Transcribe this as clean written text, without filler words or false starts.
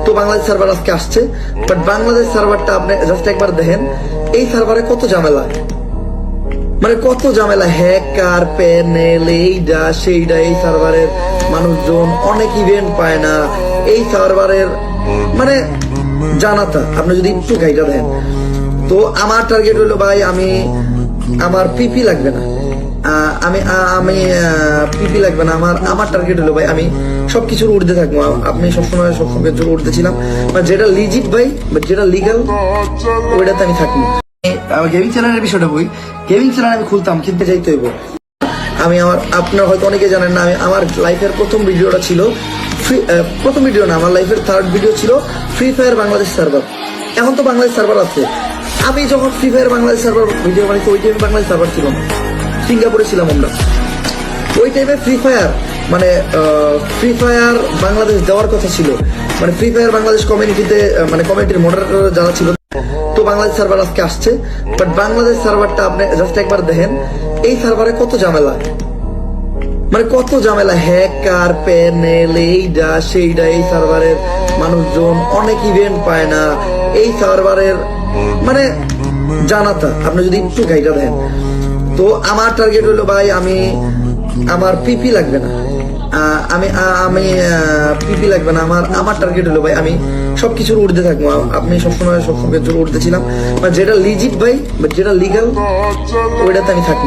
তো বাংলাদেশ সার্ভার আজকে আসছে, বাট বাংলাদেশ সার্ভারটা আপনি জাস্ট একবার দেখেন, এই সার্ভারে কত ঝামেলা, মানে কত ঝামেলা, হ্যাকার প্যানেল এইটা সেইটা, এই সার্ভারের মানুষজন অনেক ইভেন্ট পায় না, এই সার্ভারের মানে জানাতা আপনি যদি একটু গাইডা দেন। তো আমার টার্গেট হলো ভাই, আমার পিপি লাগবে না, আমি পিপি লাগবে না, আমার টার্গেট হলো ভাই আমি সবকিছুর উর্ধে থাকবো। আপনি সবসময় সবকিছুর উর্ধে ছিলাম, যেটা লিজিট ভাই, বাট যেটা লিগাল ওইটাতে আমি থাকবো। গেমিং চ্যানেলের বিষয়টা বই, গেমিং চ্যানেল আমি খুলতাম কিন্তু যাইতে হইব। আপনার হয়তো অনেকে জানেন না, আমার লাইফের প্রথম ভিডিওটা ছিল প্রথম ভিডিও না, আমার লাইফের থার্ড ভিডিও ছিল ফ্রি ফায়ার বাংলাদেশ সার্ভার। এখন তো বাংলাদেশ সার্ভার আছে। আমি যখন free fire Bangladesh server video বানাইছি, ওই টাইমে বাংলাদেশ সার্ভার ছিল না, সিঙ্গাপুরে ছিলাম আমরা। ওই টাইমে ফ্রি ফায়ার বাংলাদেশ দেওয়ার কথা ছিল, মানে ফ্রি ফায়ার বাংলাদেশ কমিউনিটিতে, মানে কমিউনিটির মডারেটর যারা ছিল। তো বাংলাদেশ সার্ভার আজকে আসছে, বাট বাংলাদেশ সার্ভারটা আপনি জাস্ট একবার দেখেন, এই সার্ভারে কত ঝামেলা, মানে কত ঝামেলা, হ্যাকার প্যানেল এইটা সেইটা, এই সার্ভারের মানুষজন অনেক ইভেন্ট পায় না, এই সার্ভারের মানে জানাতা আপনি যদি একটু গাইডা দেন। তো আমার টার্গেট হলো ভাই আমার পিপি লাগবে না, আমি পিপি লাগবে না, আমার টার্গেট হলো ভাই আমি সবকিছুর উর্ধে থাকবো। আপনি সবসময় সবকিছুর উর্ধে ছিলাম, যেটা লিজিট ভাই, বাট যেটা লিগাল ওইটাতে আমি থাকবো।